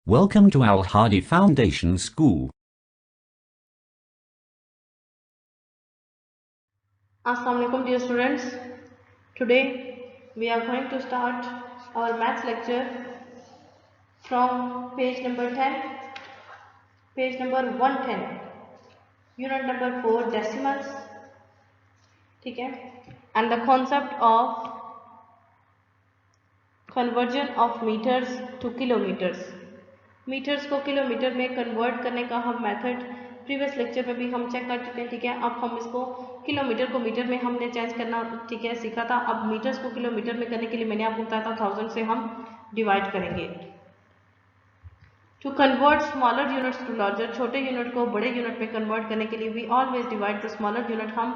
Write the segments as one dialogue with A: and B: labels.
A: Welcome to Al Hadi Foundation School.
B: Assalamu alaikum dear students. Today we are going to start our maths lecture from page number 10, page number 110, unit number 4 decimals, ठीक है, and the concept of conversion of meters to kilometers. Metres को kilometre में convert करने का हम method previous lecture में भी हम चेक कर चुके हैं, ठीक है। अब हम इसको किलोमीटर को मीटर में हमने चेंज करना, ठीक है, सीखा था। अब मीटर्स को किलोमीटर में करने के लिए मैंने आपको बताया था 1000 से हम डिवाइड करेंगे। To convert smaller units to larger, छोटे यूनिट को बड़े यूनिट में कन्वर्ट करने के लिए we always divide the smaller unit, हम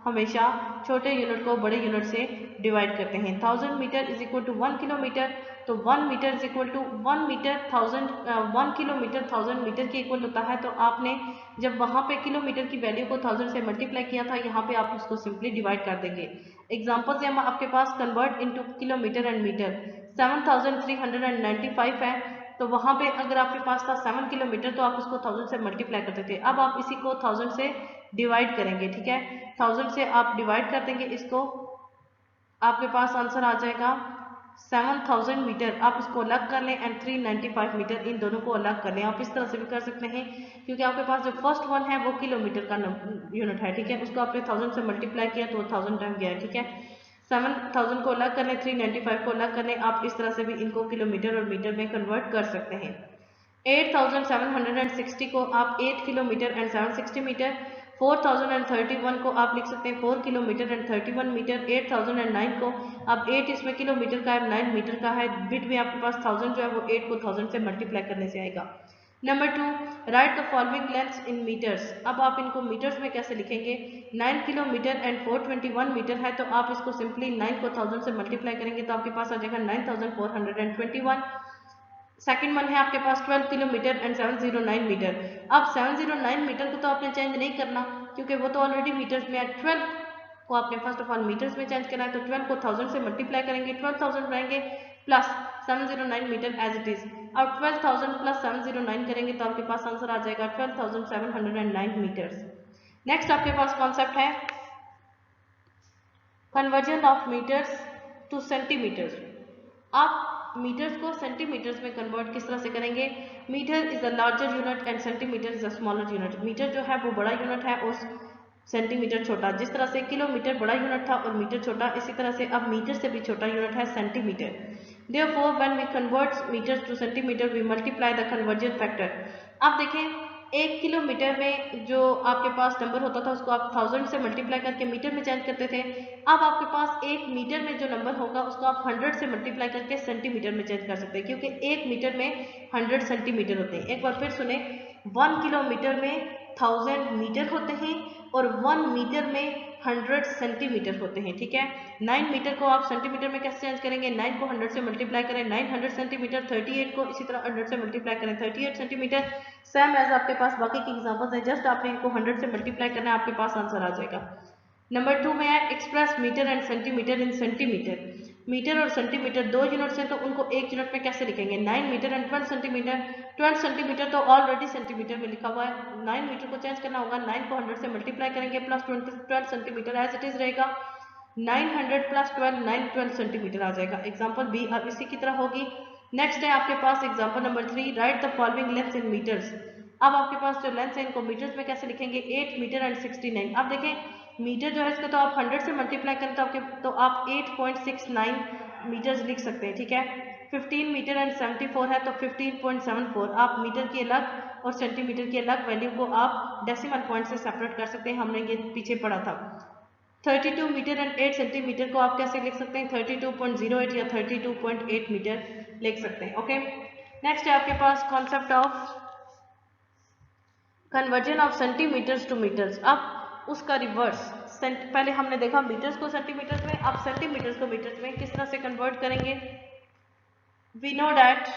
B: हमेशा छोटे यूनिट को बड़े यूनिट से डिवाइड करते हैं। 1000 metre is equal to 1 kilometre, तो 1 metre is equal to 1 metre 1000, 1 kilometre 1000 metre के इक्वल होता है। तो आपने जब वहाँ पे किलोमीटर की वैल्यू को 1000 से मल्टीप्लाई किया था, यहाँ पे आप उसको सिंपली डिवाइड कर देंगे। एग्जाम्पल से हम आपके पास convert into kilometre and metre 7395 है, तो वहाँ पे अगर आपके पास था 7 किलोमीटर तो आप इसको 1000 से मल्टीप्लाई करते थे। अब आप इसी को 1000 से डिवाइड करेंगे, ठीक है। 1000 से आप डिवाइड कर देंगे इसको, आपके पास आंसर आ जाएगा 7000 मीटर। आप इसको अलग कर लें एंड 395 मीटर, इन दोनों को अलग कर लें। आप इस तरह से भी कर सकते हैं, क्योंकि आपके पास जो फर्स्ट वन है वो किलोमीटर का यूनिट है, ठीक है। उसको आपने 1000 से मल्टीप्लाई किया तो 1000 टाइम गया है, ठीक है। 7000 को अलग कर लें, 395 को अलग कर लें। आप इस तरह से भी इनको किलोमीटर और मीटर में कन्वर्ट कर सकते हैं। 8760 को आप 8 किलोमीटर एंड 760 मीटर, 4031 को आप लिख सकते हैं 4 किलोमीटर एंड 31 मीटर, 8009 को अब 8 इसमें किलोमीटर का है, 9 मीटर का है, बिट में आपके पास 1000 जो है वो 8 को 1000 से मल्टीप्लाई करने से आएगा। Number 2, write the following lengths in metres. अब आप इनको मीटर्स में कैसे लिखेंगे? 9 किलोमीटर एंड 421 मीटर है, तो आप इसको सिंपली 9 को 1000 से मल्टीप्लाई करेंगे तो आपके पास आ जाएगा 9421। सेकंड वन है आपके पास 12 किलोमीटर एंड 709 मीटर। अब 709 मीटर को तो आपने चेंज नहीं करना, क्योंकि वो तो ऑलरेडी मीटर्स में है। 12 को आपने फर्स्ट ऑफ ऑल मीटर्स में चेंज करना है, तो 12 को 1000 से मल्टीप्लाई करेंगे, 12000 रहेंगे plus 709 metre as it is. अब 12000 प्लस 709 करेंगे तो आपके पास आंसर आ जाएगा 12709 मीटर्स। नेक्स्ट आपके पास कॉन्सेप्ट है conversion of metres to centimetres. आप मीटर्स को सेंटीमीटर्स में कन्वर्ट किस तरह से करेंगे? Metre is the larger unit and centimetre is the smaller unit. Metre जो है वो बड़ा यूनिट है और सेंटीमीटर छोटा। जिस तरह से किलोमीटर बड़ा यूनिट था और मीटर छोटा, इसी तरह से अब मीटर से भी छोटा यूनिट है centimetre. Therefore, when we convert meters to centimeter, we multiply the conversion factor. अब देखें, 1 किलोमीटर में जो आपके पास नंबर होता था उसको आप 1000 से मल्टीप्लाई करके मीटर में चेंज करते थे। अब आपके पास 1 मीटर में जो नंबर होगा उसको आप 100 से मल्टीप्लाई करके सेंटीमीटर में चेंज कर सकते हैं, क्योंकि 1 मीटर में 100 सेंटीमीटर होते हैं। एक बार फिर सुने, 1 किलोमीटर में 1000 मीटर होते हैं और 1 मीटर में 100 सेंटीमीटर होते हैं, ठीक है। 9 मीटर को आप सेंटीमीटर में कैसे चेंज करेंगे? 9 को 100 से मल्टीप्लाई करें, 900 सेंटीमीटर। 38 को इसी तरह 100 से मल्टीप्लाई करें, 38 सेंटीमीटर। सेम एज आपके पास बाकी की एग्जांपल्स है, जस्ट आपने इनको 100 से मल्टीप्लाई करना है, आपके पास आंसर आ जाएगा। नंबर 2 में है express metre and centimetre in centimetre. Metre और सेंटीमीटर दो यूनिट्स हैं, तो उनको एक यूनिट में कैसे लिखेंगे? 9 मीटर एंड 12 सेंटीमीटर। 12 सेंटीमीटर तो ऑलरेडी सेंटीमीटर में लिखा हुआ है, 9 मीटर को चेंज करना होगा, 9 को 100 से मल्टीप्लाई करेंगे plus 12 centimetre as it is रहेगा। 900 प्लस 12 सेंटीमीटर आ जाएगा। एग्जाम्पल बी अब इसी की तरह होगी। नेक्स्ट है आपके पास example number 3, write the following length in metres. अब आपके पास जो लेंथ है इनको मीटर्स में कैसे लिखेंगे? 8 मीटर एंड 69। अब देखें, मीटर जो है इसको तो आप 100 से मल्टीप्लाई करें तो आप 8.69 मीटर्स लिख सकते हैं, ठीक है। 15 मीटर एंड 74 है, तो 15.74। आप मीटर की अलग और सेंटीमीटर की अलग वैल्यू को आप डेसिमल पॉइंट से सेपरेट कर सकते हैं, हमने ये पीछे पढ़ा था। 32 मीटर एंड 8 सेंटीमीटर को आप कैसे लिख सकते हैं? 32.08 या 32.8 मीटर लिख सकते हैं, ओके। नेक्स्ट है आपके पास concept of conversion of centimetres to metres. अब उसका रिवर्स, पहले हमने देखा मीटर्स को सेंटीमीटर्स में, अब सेंटीमीटर्स को मीटर्स में किस तरह से कन्वर्ट करेंगे? We know that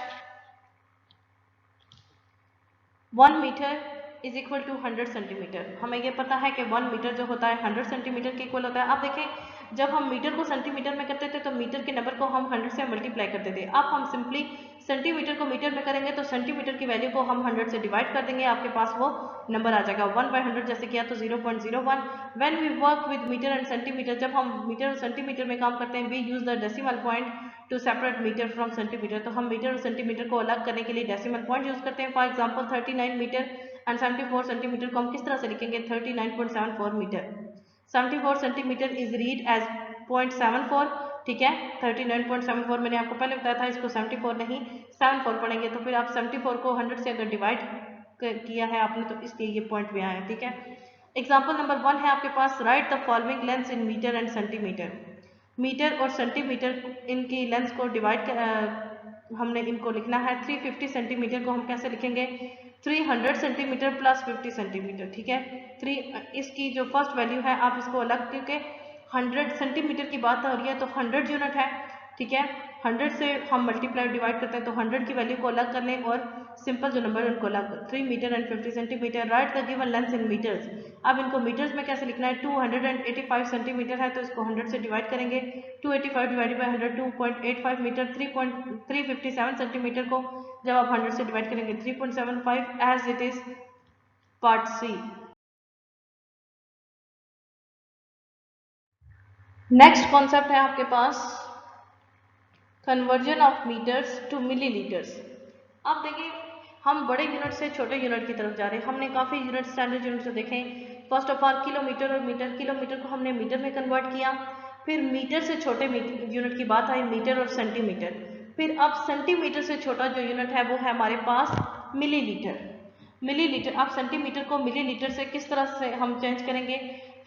B: 1 metre is equal to 100 centimetre. हमें यह पता है कि 1 मीटर जो होता है 100 सेंटीमीटर के इक्वल होता है। अब देखें, जब हम मीटर को सेंटीमीटर में करते थे तो मीटर के नंबर को हम 100 से मल्टीप्लाई करते थे। अब हम सिंपली सेंटीमीटर को मीटर में करेंगे तो सेंटीमीटर की वैल्यू को हम 100 से डिवाइड कर देंगे, आपके पास वो नंबर आ जाएगा। 1/100 जैसे किया तो 0.01। When we work with metre and centimetre, जब हम मीटर और सेंटीमीटर में काम करते हैं, we use the decimal point to separate metre from centimetre, तो हम मीटर और सेंटीमीटर को अलग करने के लिए डेसिमल पॉइंट यूज करते हैं। For example 39 metre and 74 centimetre को हम किस तरह से लिखेंगे, 39.74 metre. 74 centimetre is read as 0.74, ठीक है। 39.74 मैंने आपको पहले बताया था, इसको 74 नहीं 74 पढ़ेंगे, तो फिर आप 74 को 100 से अगर डिवाइड किया है आपने तो इसलिए ये पॉइंट भी आया है, ठीक है। एग्जाम्पल नंबर 1 है आपके पास, write the following length in metre and centimetre. Metre और सेंटीमीटर इनकी लेंथ को डिवाइड हमने इनको लिखना है। 350 सेंटीमीटर को हम कैसे लिखेंगे, 300 सेंटीमीटर प्लस 50 सेंटीमीटर, ठीक है। 3 इसकी जो फर्स्ट वैल्यू है आप इसको अलग, क्योंकि 100 सेंटीमीटर की बात हो रही है तो 100 यूनिट है, ठीक है। 100 से हम मल्टीप्लाई डिवाइड करते हैं तो 100 की वैल्यू को अलग कर लें और सिंपल जो नंबर है उनको अलग। 3 metre and 50 centimetre, write the given length in metres. अब इनको मीटर्स में कैसे लिखना है, 285 सेंटीमीटर है तो इसको 100 से डिवाइड करेंगे। 285 डिवाइडेड बाय 100 2.85 मीटर। 357 सेंटीमीटर को जब आप 100 से डिवाइड करेंगे 3.75 as it is part C. Next concept है आपके पास conversion of metres to millilitres. अब देखिए हम बड़े यूनिट से छोटे यूनिट की तरफ जा रहे हैं। हमने काफ़ी यूनिट स्टैंडर्ड यूनिट से देखे। फर्स्ट ऑफ ऑल किलोमीटर और मीटर, किलोमीटर को हमने मीटर में कन्वर्ट किया। फिर मीटर से छोटे यूनिट की बात आई, मीटर और सेंटीमीटर। फिर अब सेंटीमीटर से छोटा जो यूनिट है वो है हमारे पास मिलीलीटर। मिलीलीटर, अब सेंटीमीटर को मिलीलीटर से किस तरह से हम चेंज करेंगे।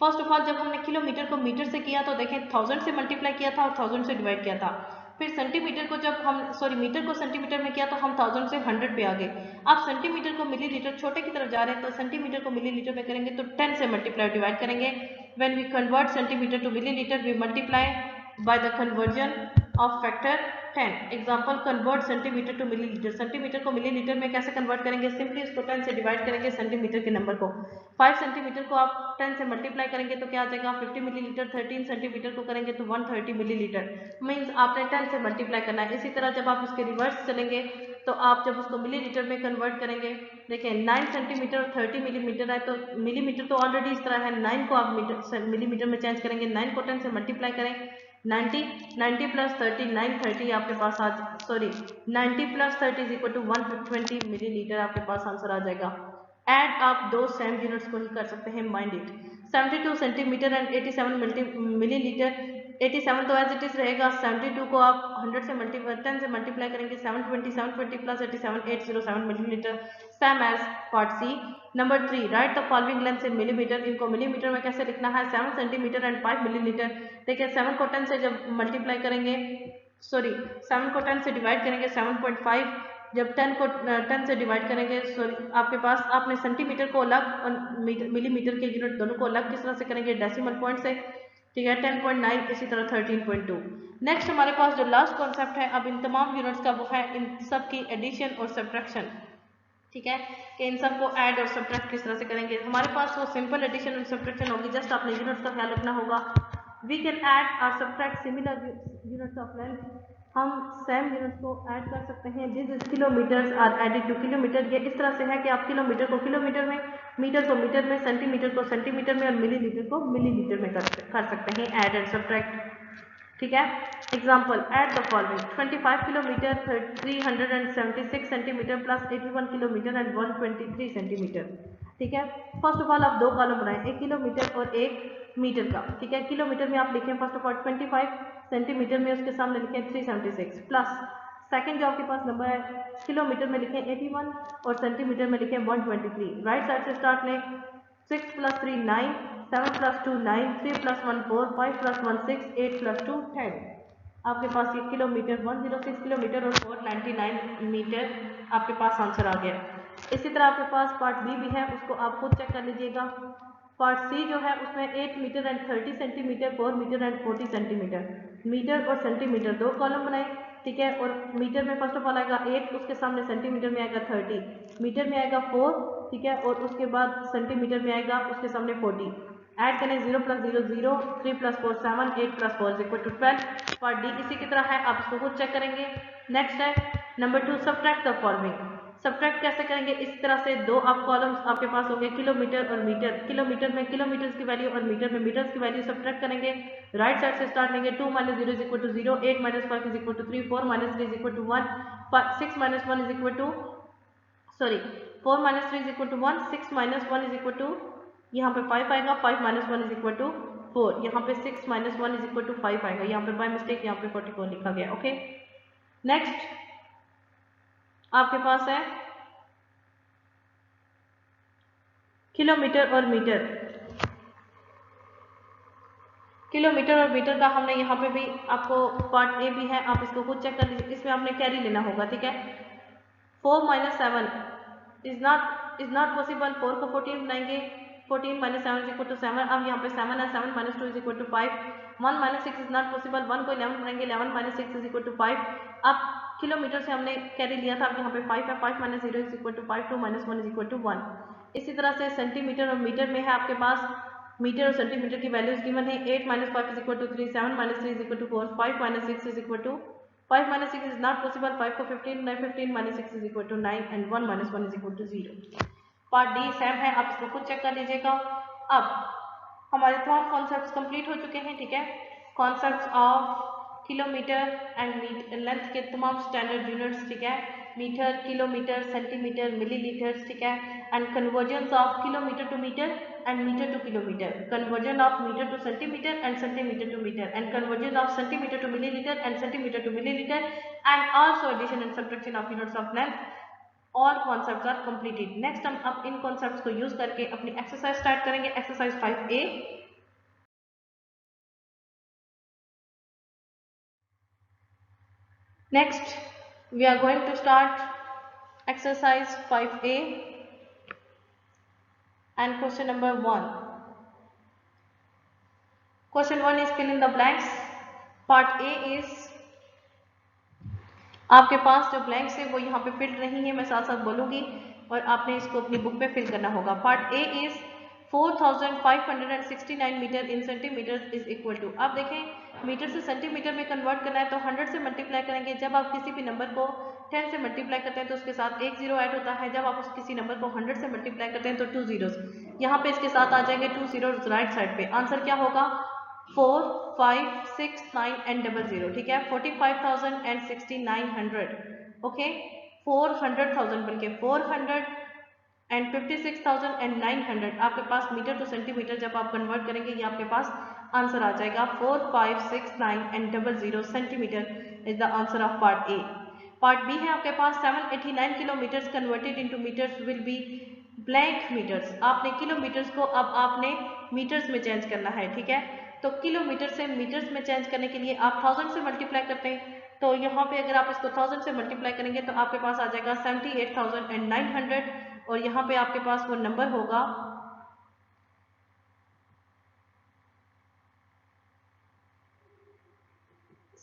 B: फर्स्ट ऑफ ऑल जब हमने किलोमीटर को मीटर से किया तो देखें 1000 से मल्टीप्लाई किया था और 1000 से डिवाइड किया था। फिर सेंटीमीटर को जब हम मीटर को सेंटीमीटर में किया तो हम 1000 से 100 पे आ गए। अब सेंटीमीटर को मिलीलीटर छोटे की तरफ जा रहे हैं तो सेंटीमीटर को मिलीलीटर में करेंगे तो 10 से मल्टीप्लाई डिवाइड करेंगे। When we convert centimetre to millilitre we multiply by the conversion of factor 10। Example convert centimetre to millilitre, centimetre को मिलीलीटर में कैसे कन्वर्ट करेंगे, सिंपली उसको 10 से डिवाइड करेंगे सेंटीमीटर के नंबर को। 5 सेंटीमीटर को आप 10 से मल्टीप्लाई करेंगे तो क्या आ जाएगा 50 मिलीलीटर। 13 सेंटीमीटर को करेंगे तो 130 मिलीलीटर। मीन्स आपने 10 से मल्टीप्लाई करना है। इसी तरह जब आप उसके रिवर्स चलेंगे तो आप जब उसको मिलीलीटर में कन्वर्ट करेंगे, देखिए 9 सेंटीमीटर और 30 मिलीमीटर है तो मिलीमीटर तो ऑलरेडी इस तरह है, 9 को आप मिलीमीटर में चेंज करेंगे। 9 को 10 से मल्टीप्लाई करें 90 प्लस 30 930 आपके पास 90 plus 30 is equal to 120 millilitre आपके पास आंसर आ जाएगा। ऐड आप दो सेम यूनिट्स को ही कर सकते हैं, mind it. 72 centimetre and 87 millilitre. 87 तो एज इट इज रहेगा, 72 को आप 100 से 10 से मल्टीप्लाई करेंगे 720 plus 87 807 millilitre, same as part C. Number 3, write the following length in millimetre. इनको मिलीमीटर में कैसे लिखना है, 7 सेंटीमीटर एंड 5 मिलीलीटर। देखिए 7 को 10 से जब मल्टीप्लाई करेंगे 7 को 10 से डिवाइड करेंगे 7.5, जब 10 को 10 से डिवाइड करेंगे आपके पास आपने सेंटीमीटर को अलग और मिलीमीटर के यूनिट दोनों को अलग किस तरह से करेंगे, डेसिमल पॉइंट से, ठीक है। 10.9 इसी तरह 13.2। नेक्स्ट हमारे पास जो लास्ट कॉन्सेप्ट है अब इन तमाम यूनिट्स का वो है इन सब की एडिशन और सब्ट्रैक्शन, ठीक है, कि इन सबको ऐड और सब्ट्रैक्ट किस तरह से करेंगे। हमारे पास वो सिंपल एडिशन और सब्ट्रैक्शन होगी, जस्ट आपने यूनिट्स का ख्याल रखना होगा। वी कैन ऐड और subtract similar units of length, हम सेम यूनिट्स को ऐड कर सकते हैं। This is kilometres are added to kilometre. ये इस तरह से है कि आप किलोमीटर को किलोमीटर में, मीटर को मीटर में, सेंटीमीटर को सेंटीमीटर में और मिलीलीटर को मिलीलीटर में कर सकते हैं ऐड एंड सब्ट्रैक्ट, ठीक है। Example add the following 25 kilometre 376 centimetre plus 81 kilometre and 123 centimetre, ठीक है। फर्स्ट ऑफ ऑल आप दो कॉलम बनाएं, एक किलोमीटर और एक मीटर का, ठीक है। किलोमीटर में आप लिखें फर्स्ट ऑफ ऑल 25, सेंटीमीटर में उसके सामने लिखें 376 प्लस सेकंड जो आपके पास नंबर है किलोमीटर में लिखें 81 और सेंटीमीटर में लिखें 123। राइट साइड से स्टार्ट लें, 6 plus 3 9, 7 plus 2 9, 3 plus 1 4, 5 plus 1 6, 8 plus 2 10। आपके पास ये किलोमीटर 106 किलोमीटर और 499 मीटर आपके पास आंसर आ गया। इसी तरह आपके पास पार्ट बी भी है, उसको आप खुद चेक कर लीजिएगा। पार्ट सी जो है उसमें 8 metre and 30 centimetre, 4 metre and 40 centimetre, metre और सेंटीमीटर दो कॉलम बनाए, ठीक है। और मीटर में फर्स्ट ऑफ ऑल आएगा 8, उसके सामने सेंटीमीटर में आएगा 30, मीटर में आएगा 4, ठीक है, और उसके बाद सेंटीमीटर में आएगा उसके सामने 40। ऐड करें 0 प्लस 0 0, 3 प्लस 4 7, 8 प्लस 4 इक्वल टू 12। पार्ट डी इसी की तरह है, आप इसको खुद चेक करेंगे। नेक्स्ट है number 2, subtract the following. Subtract कैसे करेंगे? इस तरह से दो आप कॉलम्स आपके पास होंगे, किलोमीटर और मीटर। किलोमीटर में किलोमीटर्स की वैल्यू और मीटर में मीटर्स की वैल्यू सब्ट्रैक्ट करेंगे। राइट साइड से स्टार्ट लेंगे। 2 - 0 = 0, 8 - 5 = 3, 4 - 3 = 1, 6 - 1 = 4 - 3 = 1, 6 - 1 = यहाँ पे 5 आएगा, 5 - 1 = 4, यहाँ पे 6 - 1 = 5 आएगा, यहाँ पे बाय मिस्टेक यहाँ पे 44 लिखा गया। ओके, नेक्स्ट आपके पास है किलोमीटर और मीटर। किलोमीटर और मीटर का हमने यहाँ पे भी आपको पार्ट ए भी है, आप इसको खुद चेक कर लीजिए। इसमें आपने कैरी लेना होगा, ठीक है। 4 - 7 इज नॉट पॉसिबल। 4 को 14 बनाएंगे, 14 - 7 = 7। अब यहाँ पे 7 है, 7 - 2 = 5। 1 - 6 इज नॉट पॉसिबल। 1 को 11 बनाएंगे, 11 - 6 = 5। अब किलोमीटर से हमने कैरी लिया था, अब यहाँ पे 5 है, 5 - 0 = 5, 2 - 1 = 1। इसी तरह से सेंटीमीटर और मीटर में है आपके पास मीटर और सेंटीमीटर की वैल्यूज गिवन है। 8 - 5 = 3, 7 - 3 = 4, 5 - 6 = 5 - 6 is not possible। 5 को 15 9, 15 - 6 = 9 and 1 - 1 = 0। पार्ट डी सेम है, आप इसको खुद चेक कर लीजिएगा। अब हमारे थॉट कॉन्सेप्ट्स कंप्लीट हो चुके हैं, ठीक है। Concepts of kilometre and length के तमाम स्टैंडर्ड यूनिट्स, ठीक है। मीटर, किलोमीटर, सेंटीमीटर, मिलीलीटर, ठीक है। And conversion of kilometre to metre and meter to kilometer, conversion of meter to centimeter and centimeter to meter, and conversion of centimeter to milliliter and centimeter to milliliter, and also addition and subtraction of units of length. All concepts are completed. Next हम अब इन concepts को use करके अपनी exercise start करेंगे, exercise 5A। Next we are going to start exercise 5A and question number 1. Question 1 is fill in the blanks. Part A is आपके पास जो blanks है वो यहाँ पे फिल नहीं है, मैं साथ साथ बोलूँगी और आपने इसको अपनी बुक में फिल करना होगा। Part A is 4569 metre in centimetre is equal to. आप देखें मीटर से सेंटीमीटर में कन्वर्ट करना है तो 100 से मल्टीप्लाई करेंगे। जब आप किसी भी नंबर को 10 से मल्टीप्लाई करते हैं तो उसके साथ एक जीरो ऐड होता है। जब आप उस किसी नंबर को 100 से मल्टीप्लाई करते हैं तो 2 जीरोस यहाँ पे इसके साथ आ जाएंगे, 2 जीरोस राइट साइड पे। आंसर क्या होगा? 4 5 6 9 and 00, ठीक है। 45,000 and 6900, ओके। 400,000 बल्कि 400 and 56,000 and 900 आपके पास मीटर टू सेंटीमीटर जब आप कन्वर्ट करेंगे ये आपके पास आंसर आ जाएगा। 4 5 6 9 and 00 centimetre is the answer of part A. Part B है आपके पास 789 kilometres converted into metres will be blank metres. आपने किलोमीटर्स को अब आपने मीटर्स में चेंज करना है, ठीक है। तो किलोमीटर से मीटर्स में चेंज करने के लिए आप 1000 से मल्टीप्लाई करते हैं तो यहाँ पे अगर आप इसको 1000 से मल्टीप्लाई करेंगे तो आपके पास आ जाएगा 78,900 और यहाँ पे आपके पास वो नंबर होगा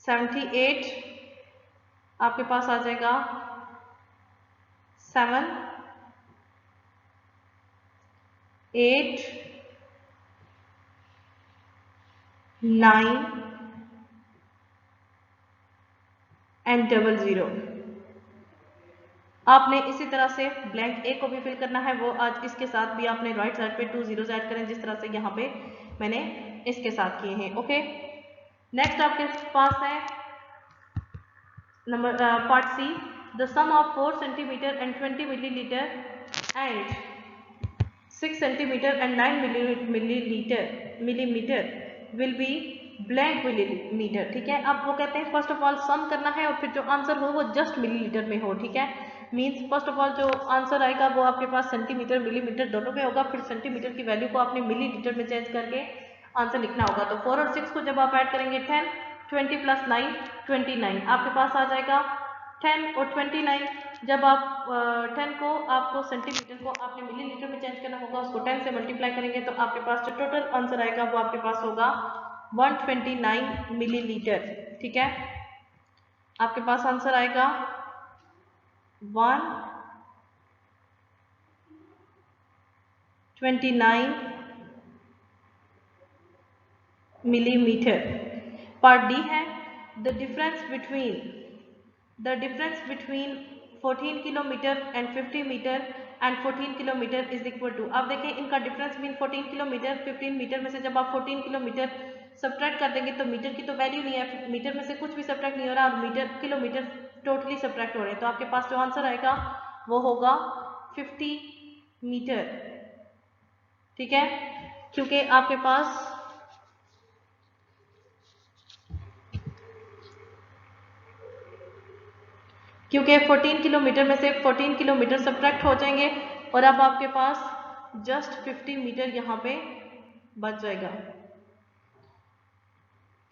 B: 78, आपके पास आ जाएगा 7 8 9 and 00। आपने इसी तरह से ब्लैंक ए को भी फिल करना है, वो आज इसके साथ भी आपने राइट साइड पे 2 जीरोस ऐड करें जिस तरह से यहाँ पे मैंने इसके साथ किए हैं, ओके। नेक्स्ट आपके पास है number part C, the sum of 4 centimetre and 20 millilitre and 6 centimetre and 9 millimetre will be blank millimetre, ठीक है। अब वो कहते हैं फर्स्ट ऑफ ऑल सम करना है और फिर जो आंसर हो वो जस्ट मिलीलीटर में हो, ठीक है। मीन्स फर्स्ट ऑफ ऑल जो आंसर आएगा वो आपके पास सेंटीमीटर मिलीमीटर दोनों में होगा, फिर सेंटीमीटर की वैल्यू को आपने मिलीलीटर में चेंज करके आंसर लिखना होगा। तो 4 और 6 को जब आप ऐड करेंगे 10 20 + 9 29, आपके पास आ जाएगा 10 और 29। जब आप 10 को आपको सेंटीमीटर को आपने मिलीलीटर में चेंज करना होगा, उसको 10 से मल्टीप्लाई करेंगे तो आपके पास जो टोटल आंसर आएगा वो आपके पास होगा 129 मिलीलीटर, ठीक है। आपके पास आंसर आएगा 129 मिलीमीटर। पार्ट डी है the difference between the difference between 14 kilometre and 50 metre and 14 kilometre is equal to, अब देखें इनका डिफरेंस मीन 14 किलोमीटर 15 मीटर में से जब आप 14 किलोमीटर सब्ट्रैक्ट कर देंगे तो मीटर की तो वैल्यू नहीं है, मीटर में से कुछ भी सब्ट्रैक्ट नहीं हो रहा और मीटर किलोमीटर टोटली सब्ट्रैक्ट हो रहे हैं, तो आपके पास जो आंसर आएगा वो होगा 50 मीटर। ठीक है, क्योंकि आपके पास क्योंकि 14 किलोमीटर में से 14 किलोमीटर सब्ट्रैक्ट हो जाएंगे और अब आपके पास जस्ट 50 मीटर यहाँ पे बच जाएगा,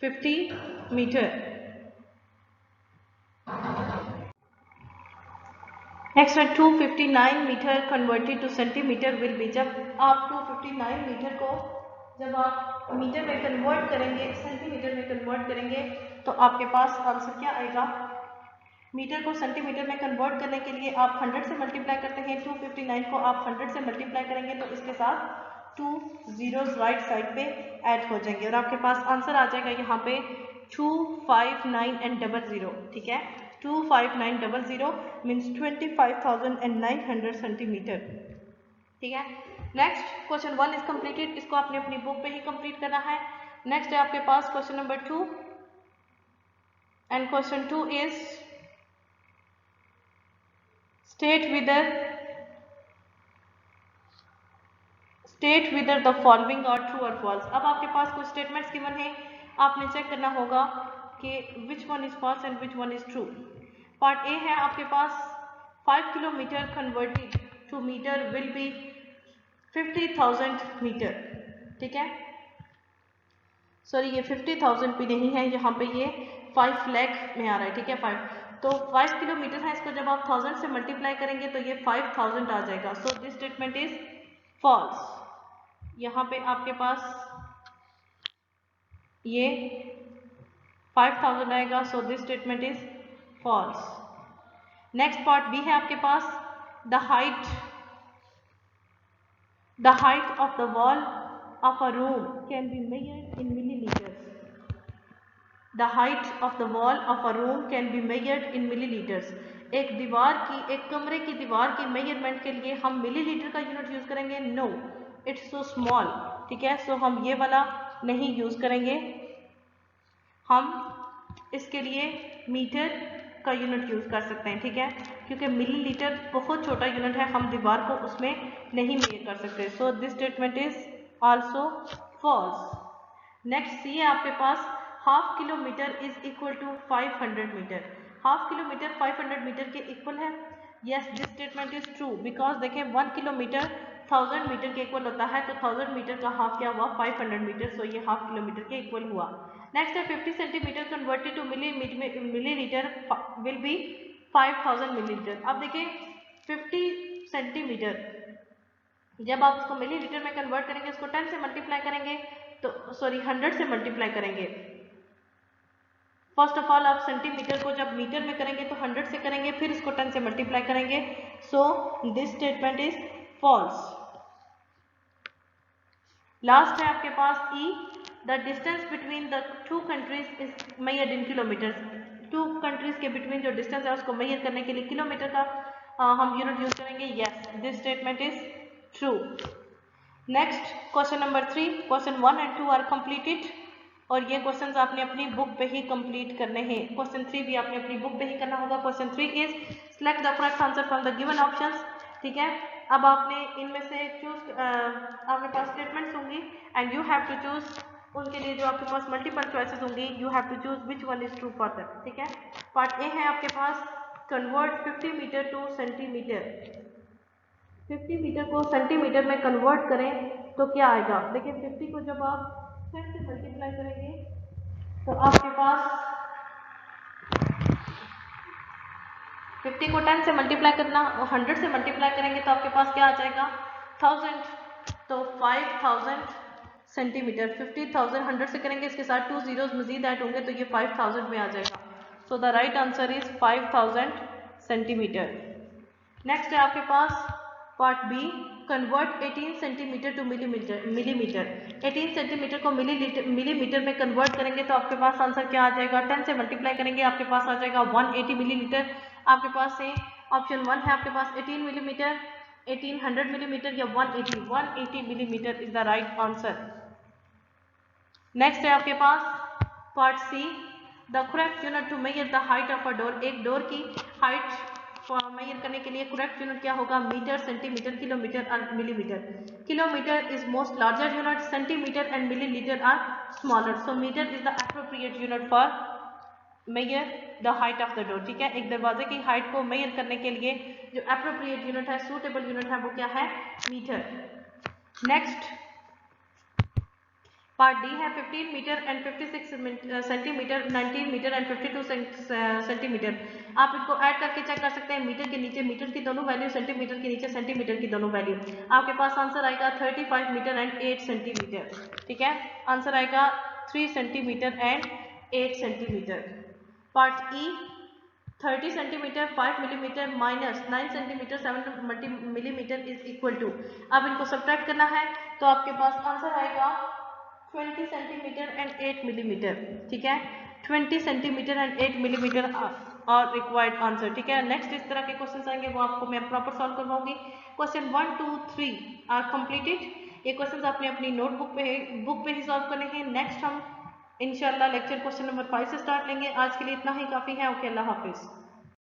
B: 50 मीटर। नेक्स्ट है 259 metre converted to centimetre will be, जब आप 259 मीटर को जब आप मीटर में कन्वर्ट करेंगे, सेंटीमीटर में कन्वर्ट करेंगे तो आपके पास आंसर क्या आएगा। मीटर को सेंटीमीटर में कन्वर्ट करने के लिए आप 100 से मल्टीप्लाई करते हैं, 259 को आप 100 से मल्टीप्लाई करेंगे तो इसके साथ 2 जीरोस राइट साइड पे ऐड हो जाएंगे और आपके पास आंसर आ जाएगा यहाँ पे 259 एंड 00। ठीक है, 25900 मीन्स 25,900 सेंटीमीटर। ठीक है, नेक्स्ट क्वेश्चन 1 इज कंप्लीटेड, इसको आपने अपनी बुक पे ही कंप्लीट करना है। नेक्स्ट है आपके पास question number 2 and question 2 is state whether the following are true or false। अब आपके पास कुछ स्टेटमेंट्स गिवन है, आपने चेक करना होगा कि which one is false and which one is true। Part A है आपके पास 5 kilometre converted to metre will be 50,000 metre. ठीक है, सॉरी ये 50,000 भी नहीं है, यहाँ पे ये 5 लाख में आ रहा है। ठीक है, 5 तो 5 किलोमीटर है, इसको जब आप 1000 से मल्टीप्लाई करेंगे तो ये 5000 आ जाएगा। So this statement is false. यहाँ पे आपके पास ये 5000 आएगा, so this statement is false. Next part B है आपके पास the height of the wall of a room can be measured in millilitres. The height of the wall of a room can be measured in milliliters। एक दीवार की, एक कमरे की दीवार की मेजरमेंट के लिए हम मिलीलीटर का यूनिट यूज करेंगे? No, it's so small. ठीक है, सो हम ये वाला नहीं यूज करेंगे, हम इसके लिए मीटर का यूनिट यूज कर सकते हैं। ठीक है, क्योंकि मिलीलीटर बहुत छोटा यूनिट है, हम दीवार को उसमें नहीं मेजर कर सकते। So this statement is also false. Next C है आपके पास half kilometre is equal to 500 metre. Half kilometre 500 metre के इक्वल है। Yes, this statement is true because देखें 1 किलोमीटर 1000 मीटर के इक्वल होता है, तो 1000 मीटर का हाफ क्या हुआ 500 मीटर, सो ये हाफ किलोमीटर के इक्वल हुआ। नेक्स्ट है 50 centimetre converted to millilitre will be 5000 millilitre. अब देखिए 50 सेंटीमीटर जब आप उसको मिलीलीटर में कन्वर्ट करेंगे, उसको 10 से मल्टीप्लाई करेंगे तो सॉरी 100 से मल्टीप्लाई करेंगे। फर्स्ट ऑफ ऑल आप सेंटीमीटर को जब मीटर में करेंगे तो 100 से करेंगे, फिर इसको 10 से मल्टीप्लाई करेंगे। So this statement is false. Last है आपके पास E the distance between the two countries is measured in kilometre. Two countries के बिटवीन जो डिस्टेंस है उसको मेजर करने के लिए किलोमीटर का हम यूनिट यूज करेंगे। Yes, this statement is true. Next question number 3, question 1 and 2 are completed और ये क्वेश्चंस आपने अपनी बुक पे ही कंप्लीट करने हैं। क्वेश्चन 3 भी आपने अपनी बुक पे ही करना होगा। Question 3 is select the correct answer from the given options. ठीक है, अब आपने इनमें से चूज, आपके पास स्टेटमेंट्स होंगी and you have to choose, उनके लिए जो आपके पास मल्टीपल चॉइसेस होंगी, you have to choose which one is true for that. ठीक है, पार्ट ए है आपके पास convert 50 metre to centimetre. 50 metre को सेंटीमीटर में कन्वर्ट करें तो क्या आएगा। देखिए 50 को जब आप 10 से मल्टीप्लाई करेंगे तो आपके पास 50 को 10 से मल्टीप्लाई करना, 100 से मल्टीप्लाई करेंगे तो आपके पास क्या आ जाएगा 1000, तो 5000 सेंटीमीटर। 50,000 100 से करेंगे, इसके साथ 2 जीरोस मजीद ऐड होंगे तो ये 5000 में आ जाएगा। So the right answer is 5000 centimetre. Next है आपके पास part B convert 18 centimetre to millimetre. 18 centimetre को मिलीमीटर में कन्वर्ट करेंगे तो आपके पास आंसर क्या आ जाएगा, 10 से मल्टीप्लाई करेंगे आपके पास आ जाएगा 180 मिलीलीटर। आपके पास से ऑप्शन 1 है आपके पास 18 मिलीमीटर, 1800 मिलीमीटर या 180 millimetre is the right answer. Next है आपके पास part C, the correct unit to measure the height of a door. एक डोर की हाइट मेजर करने के लिए करेक्ट यूनिट क्या होगा, मीटर, सेंटीमीटर, किलोमीटर और millimetre. Kilometre is most larger unit, centimetre and millilitre are smaller, so metre is the appropriate unit for measure the height of the door. ठीक है, एक दरवाजे की हाइट को मेजर करने के लिए जो एप्रोप्रिएट यूनिट है, सूटेबल यूनिट है, वो क्या है, मीटर। नेक्स्ट पार्ट डी है 15 metre and 56 centimetre, 19 metre and 52 centimetre. आप इनको ऐड करके चेक कर सकते हैं, मीटर के नीचे मीटर की दोनों वैल्यू, सेंटीमीटर के नीचे सेंटीमीटर की दोनों वैल्यू। आपके पास आंसर आएगा 35 मीटर एंड 8 सेंटीमीटर। ठीक है, आंसर आएगा 3 centimetre and 8 centimetre. Part E 30 centimetre 5 millimetre minus 9 centimetre 7 millimetre is equal to. अब इनको सब्ट्रैक्ट करना है तो आपके पास आंसर आएगा 20 सेंटीमीटर एंड 8 मिलीमीटर। ठीक है, 20 सेंटीमीटर एंड 8 मिलीमीटर और रिक्वायर्ड आंसर। ठीक है, नेक्स्ट इस तरह के क्वेश्चन आएंगे वो आपको मैं प्रॉपर सॉल्व करवाऊंगी। Question 1, 2, 3 are completed. ये क्वेश्चन आपने अपनी नोटबुक पे ही सॉल्व करने हैं। नेक्स्ट हम इंशाल्लाह लेक्चर क्वेश्चन नंबर 5 से स्टार्ट लेंगे। आज के लिए इतना ही काफी है। ओके, अल्लाह हाफिज।